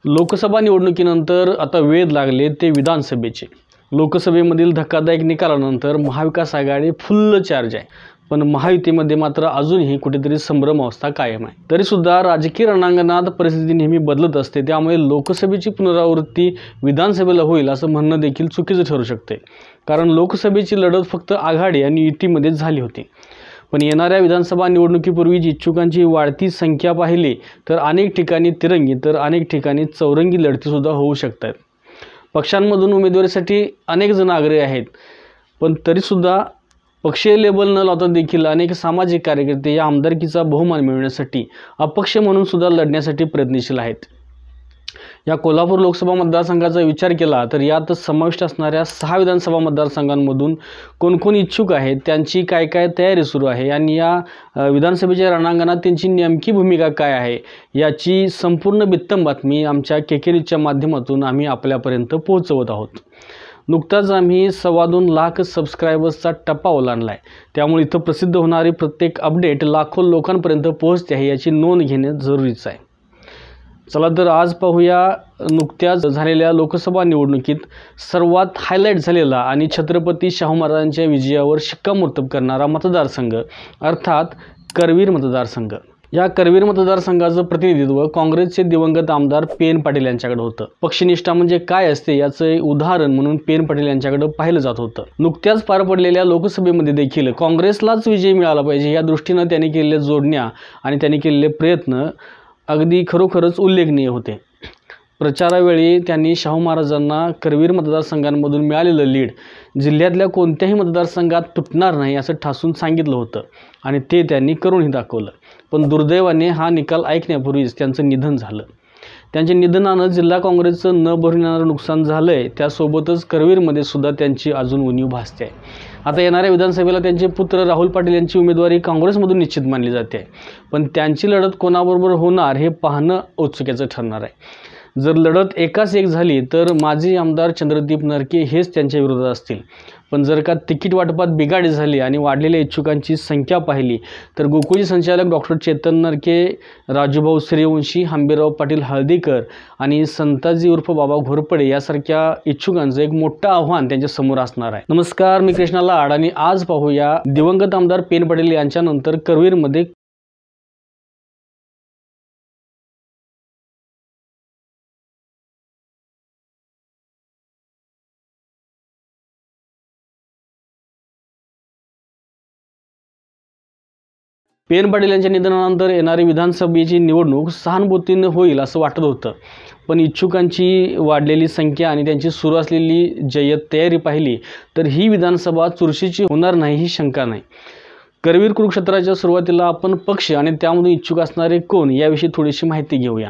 लोकसभा निवडणुकीनंतर आता वेध लागले ते विधानसभेचे। लोकसभेमधील धक्कादायक निकालानंतर महाविकास आघाडी फुल्ल चार्ज आहे, पण महायुतीमध्ये मात्र अजूनही कुठेतरी संभ्रम अवस्था कायम आहे। तरी सुद्धा राजकीय रणांगणात परिस्थिती नेहमी बदलत असते, त्यामुळे लोकसभेची पुनरावृत्ती विधानसभेला होईल असं म्हणणं देखील चुकीचं ठरू शकते। कारण लोकसभेची लढत फक्त आघाडी आणि युतीमध्ये झाली होती, पण येणाऱ्या विधानसभा निवडणुकीपूर्वी इच्छुकांची वाढती संख्या पाहिली तर अनेक ठिकाणी तिरंगी तर अनेक ठिकाणी चौरंगी लढती सुद्धा होऊ शकतात। पक्षांमधून उमेदवारीसाठी अनेक जण आग्रही आहेत, पण तरीसुद्धा पक्षीय लेबल न लावता देखील अनेक सामाजिक कार्यकर्ते या आमदारकीचा बहुमान मिळवण्यासाठी अपक्ष म्हणून सुद्धा लढण्यासाठी प्रयत्नशील आहेत। या कोल्हापूर लोकसभा मतदारसंघाचा विचार केला तर यात समाविष्ट असणाऱ्या 6 विधानसभा मतदारसंघांमधून कोण इच्छुक आहेत, त्यांची काय तयारी सुरू आहे आणि या विधानसभेच्या रणांगणात त्यांची नेमकी भूमिका काय आहे याची संपूर्ण बित्तम बातमी आमच्या केके न्यूजच्या माध्यमातून आम्ही आपल्यापर्यंत पोहोचवत आहोत। नुकताच आम्ही 2.25 लाख सबस्क्रायबर्सचा टप्पा ओलांडला आहे, त्यामुळे इथं प्रसिद्ध होणारी प्रत्येक अपडेट लाखो लोकांपर्यंत पोहोचते आहे याची नोंद घेणे जरुरीचं आहे। चला तर आज पाहूया नुकत्याच झालेल्या लोकसभा निवडणुकीत सर्वात हायलाईट झालेला आणि छत्रपती शाहू महाराजांच्या विजयावर शिक्कामोर्तब करणारा मतदारसंघ अर्थात करवीर मतदारसंघ। या करवीर मतदारसंघाचं प्रतिनिधित्व काँग्रेसचे दिवंगत आमदार पी.एन. पाटील यांच्याकडे होतं। पक्षनिष्ठा म्हणजे काय असते याचे उदाहरण म्हणून पी.एन. पाटील यांच्याकडे पाहिलं जात होतं। नुकत्याच पार पडलेल्या लोकसभेमध्ये देखील काँग्रेसलाच विजय मिळाला पाहिजे या दृष्टीने त्यांनी केलेल्या जोडण्या आणि त्यांनी केलेले प्रयत्न अगदी खरोखरच उल्लेखनीय होते। प्रचारावेळी त्यांनी शाहू महाराजांना करवीर मतदारसंघांमधून मिळालेलं लीड जिल्ह्यातल्या कोणत्याही मतदारसंघात तुटणार नाही असं ठासून सांगितलं होतं आणि ते त्यांनी करूनही दाखवलं। पण दुर्दैवाने हा निकाल ऐकण्यापूर्वीच त्यांचं निधन झालं। त्यांच्या निधनानं जिल्हा काँग्रेसचं न भरून येणारं नुकसान झालंय, त्यासोबतच करवीरमध्ये सुद्धा त्यांची अजून उणीव भासते आहे। आता येणाऱ्या विधानसभेला त्यांचे पुत्र राहुल पाटील यांची उमेदवारी काँग्रेसमधून निश्चित मानली जाते, पण त्यांची लढत कोणाबरोबर होणार हे पाहणं औत्सुक्याचं ठरणार आहे। जर लढत एकाच एक झाली तर माजी आमदार चंद्रदीप नरके हेच त्यांच्या विरोधात असतील, पण जर का तिकीट वाटपात बिघाडी झाली आणि वाढलेल्या इच्छुकांची संख्या पाहिली तर गोकुळचे संचालक डॉक्टर चेतन नरके, राजूभाऊ सूर्यवंशी, हंबीरराव पाटील हळदीकर आणि संताजी उर्फ बाबा घोरपडे यासारख्या इच्छुकांचं एक मोठं आव्हान त्यांच्या समोर असणार आहे। नमस्कार, मी कृष्णा लाड आणि आज पाहूया दिवंगत आमदार पी.एन. पाटील यांच्यानंतर करवीरमध्ये पी.एन. पाटील यांच्या निधनानंतर येणारी विधानसभेची निवडणूक सहानुभूतीने होईल असं वाटत होतं, पण इच्छुकांची वाढलेली संख्या आणि त्यांची सुरू असलेली जय्यत तयारी पाहिली तर ही विधानसभा चुरशीची होणार नाही ही शंका नाही। करवीर कुरुक्षेत्राच्या सुरुवातीला आपण पक्ष आणि त्यामधून इच्छुक असणारे कोण याविषयी थोडीशी माहिती घेऊया।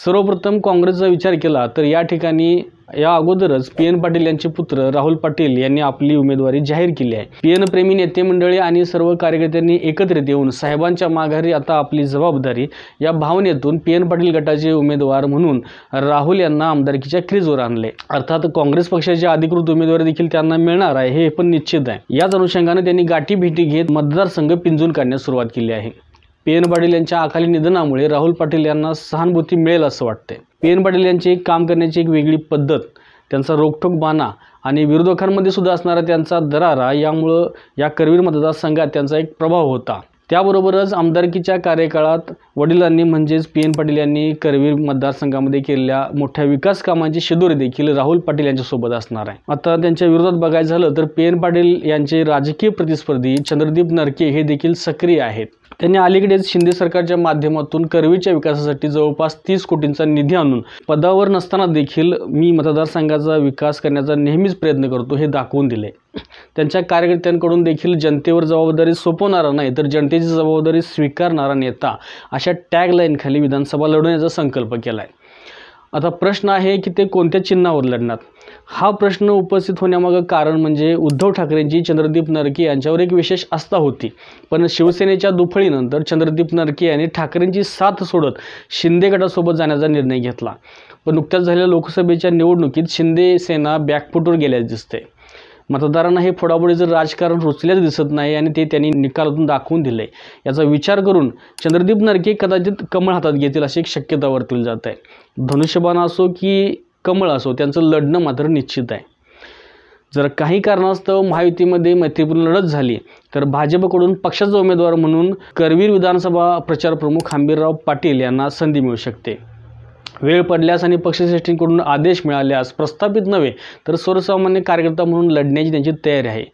सर्वप्रथम काँग्रेसचा विचार केला तर या ठिकाणी या अगोदरच पी.एन. पाटील यांचे पुत्र राहुल पाटील यांनी आपली उमेदवारी जाहीर केली आहे। पी.एन. प्रेमी नेते मंडळी आणि सर्व कार्यकर्त्यांनी एकत्रित येऊन साहेबांच्या माघारी आता आपली जबाबदारी या भावनेतून पी.एन. पाटील गटाचे उमेदवार म्हणून राहुल यांना आमदारकीच्या क्रीजवर आणले। अर्थात काँग्रेस पक्षाची अधिकृत उमेदवारी देखील त्यांना मिळणार आहे हे पण निश्चित आहे। याच अनुषंगाने त्यांनी गाठी भेटी घेत मतदारसंघ पिंजून काढण्यास सुरुवात केली आहे। पी.एन. पाटील यांच्या अकाली निधनामुळे राहुल पाटील यांना सहानुभूती मिळेल असं वाटते। पी.एन. पाटील यांची काम करण्याची एक वेगळी पद्धत, त्यांचा रोखठोक बाणा आणि विरोधकांमध्ये सुद्धा असणारा त्यांचा दरारा यामुळं या करवीर मतदारसंघात त्यांचा एक प्रभाव होता। त्याबरोबरच आमदारकीच्या कार्यकाळात वडिलांनी म्हणजेच पी.एन. पाटील यांनी करवीर मतदारसंघामध्ये केलेल्या मोठ्या विकास कामांची शिदोरी देखील राहुल पाटील यांच्यासोबत असणार आहे। आता त्यांच्या विरोधात बघायचं झालं तर पी.एन. पाटील यांचे राजकीय प्रतिस्पर्धी चंद्रदीप नरके हे देखील सक्रिय आहेत। त्यांनी अलीकडेच शिंदे सरकारच्या माध्यमातून करवीरच्या विकासासाठी जवळपास 30 कोटींचा निधी आणून पदावर नसताना देखील मी मतदारसंघाचा विकास करण्याचा नेहमीच प्रयत्न करतो हे दाखवून दिले। त्यांच्या कार्यकर्त्यांकडून देखील जनतेवर जबाबदारी सोपवणारा नाही तर जनतेची जबाबदारी स्वीकारणारा नेता अशा टॅगलाईन खाली विधानसभा लढवण्याचा संकल्प केलाय। आता प्रश्न आहे की ते कोणत्या चिन्हावर लढणार। हा प्रश्न उपस्थित होण्यामागं कारण म्हणजे उद्धव ठाकरेंची चंद्रदीप नरके यांच्यावर एक विशेष आस्था होती, पण शिवसेनेच्या दुफळीनंतर चंद्रदीप नरके यांनी ठाकरेंची साथ सोडत शिंदे गटासोबत जाण्याचा निर्णय घेतला। पण नुकत्याच झालेल्या लोकसभेच्या निवडणुकीत शिंदे सेना बॅकफुटवर गेल्याचे दिसते। मतदारांना हे फोडाफोडीचं राजकारण रुचल्याचं दिसत नाही आणि ते त्यांनी निकालातून दाखवून दिले. याचा विचार करून चंद्रदीप नरके कदाचित कमळ हातात घेतील अशी एक शक्यता वर्तवली जात आहे. धनुष्यबाण असो की कमळ असो, त्यांचं लढणं मात्र निश्चित आहे. जर काही कारणास्तव महायुतीमध्ये मैत्रीपूर्ण लढत झाली तर भाजपकडून पक्षाचा उमेदवार म्हणून करवीर विधानसभा प्रचार प्रमुख हंबीरराव पाटील यांना संधी मिळू शकते. वेळ पडल्यास आणि पक्षश्रेष्ठींकडून आदेश मिळाल्यास प्रस्थापित नव्हे तर सर्वसामान्य कार्यकर्ता म्हणून लढण्याची त्यांची तयारी आहे.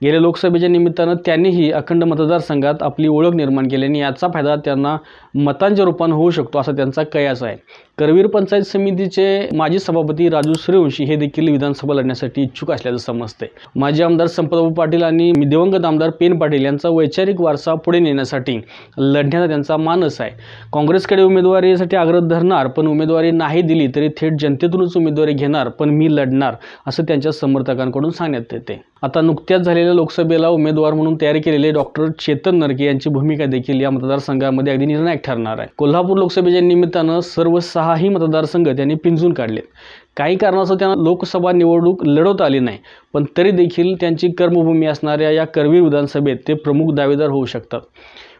गेल्या लोकसभेच्या निमित्तानं त्यांनीही अखंड मतदारसंघात आपली ओळख निर्माण केल्याने याचा फायदा त्यांना मतांच्या रूपाने होऊ शकतो असा त्यांचा कयास आहे. करवीर पंचायत समितीचे माजी सभापती राजू सूर्यवंशी हे देखील विधानसभा लढण्यासाठी इच्छुक असल्याचं समजते. माजी आमदार संपतबाबू पाटील आणि दिवंगत आमदार पेन पाटील यांचा वैचारिक वारसा पुढे नेण्यासाठी लढण्याचा त्यांचा मानस आहे. काँग्रेसकडे उमेदवारीसाठी आग्रह धरणार, पण उमेदवारी नाही दिली तरी थेट जनतेतूनच उमेदवारी घेणार, पण मी लढणार असं त्यांच्या समर्थकांकडून सांगण्यात येते. आता नुकत्याच झालेल्या लोकसभेला उमेदवार म्हणून तयार केलेले डॉक्टर चेतन नरके यांची भूमिका देखील या मतदारसंघामध्ये अगदी निर्णायक ठरणार आहे. कोल्हापूर लोकसभेच्या निमित्तानं सर्व 6ही मतदारसंघ त्यांनी पिंजून काढलेत. काही कारणास्तव त्यांना लोकसभा निवडणूक लढवता आली नाही, पण तरी देखील त्यांची कर्मभूमी असणाऱ्या या करवीर विधानसभेत ते प्रमुख दावेदार होऊ शकतात.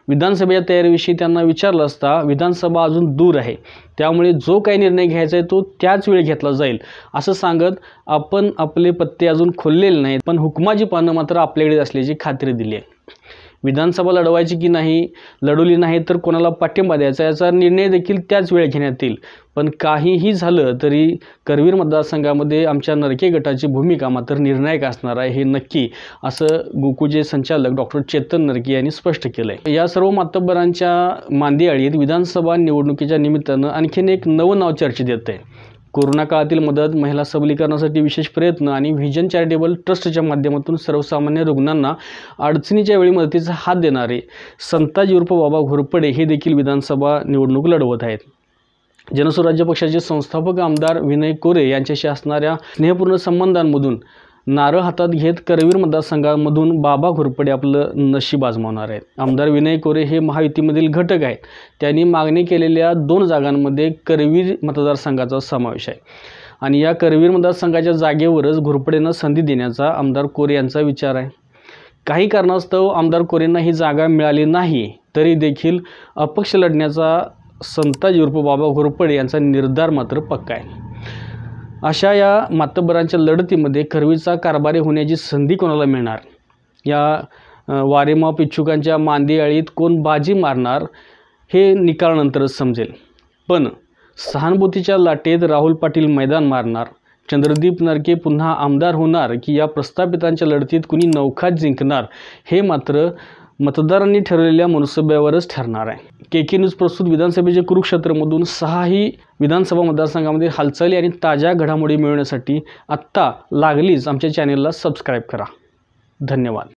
विधानसभेच्या तयारीविषयी त्यांना विचारलं असता विधानसभा अजून दूर आहे, त्यामुळे जो काही निर्णय घ्यायचा आहे तो त्याच वेळी घेतला जाईल असं सांगत आपण आपले पत्ते अजून खोललेले नाहीत, पण हुकमाची पानं मात्र आपल्याकडे असल्याची खात्री दिली आहे. विधानसभा लढवायची की नाही, लढवली नाही तर कोणाला पाठिंबा द्यायचा याचा निर्णय देखील त्याच वेळी घेण्यात येईल. पण काहीही झालं तरी करवीर मतदारसंघामध्ये आमच्या नरके गटाची भूमिका मात्र निर्णायक असणार आहे हे नक्की, असं गोकुळचे संचालक डॉक्टर चेतन नरके यांनी स्पष्ट केलं आहे. या सर्व मातब्बरांच्या मांदियाळीत विधानसभा निवडणुकीच्या निमित्तानं आणखीन एक नवं नाव चर्चेत येतं आहे. कोरोना काळातील मदत, महिला सबलीकरणासाठी विशेष प्रयत्न आणि व्हिजन चॅरिटेबल ट्रस्टच्या माध्यमातून सर्वसामान्य रुग्णांना अडचणीच्या वेळी मदतीचा हात देणारे संताजी उर्फ बाबा घोरपडे हे देखील विधानसभा निवडणूक लढवत आहेत. जनसुराज्य पक्षाचे संस्थापक आमदार विनय कोरे यांच्याशी असणाऱ्या स्नेहपूर्ण संबंधांमधून नारळ हातात घेत करवीर मतदारसंघामधून बाबा घोरपडे आपलं नशीब आजमावणार आहेत. आमदार विनय कोरे हे महायुतीमधील घटक आहेत. त्यांनी मागणी केलेल्या 2 जागांमध्ये करवीर मतदारसंघाचा समावेश आहे आणि या करवीर मतदारसंघाच्या जागेवरच घोरपडेंना संधी देण्याचा आमदार कोरे यांचा विचार आहे. काही कारणास्तव आमदार कोरेंना ही जागा मिळाली नाही तरी देखील अपक्ष लढण्याचा संताजी उर्फ बाबा घोरपडे यांचा निर्धार मात्र पक्का आहे. अशा या मातब्बरांच्या लढतीमध्ये करवीरचा कारभारी होण्याची संधी कोणाला मिळणार, या वारेमाप इच्छुकांच्या मांदियाळीत कोण बाजी मारणार हे निकालानंतरच समजेल. पण सहानुभूतीच्या लाटेत राहुल पाटील मैदान मारणार, चंद्रदीप नरके पुन्हा आमदार होणार की या प्रस्थापितांच्या लढतीत कुणी नौखात जिंकणार हे मात्र मतदारांनी ठरवलेल्या मनसुब्यावरच ठरणार आहे. KK न्यूज प्रस्तुत विधानसभेच्या कुरुक्षेत्रमधून 6ही विधानसभा मतदारसंघामध्ये हालचाली आणि ताज्या घडामोडी मिळवण्यासाठी आत्ता लागलीच आमच्या चॅनेलला सबस्क्राईब करा. धन्यवाद.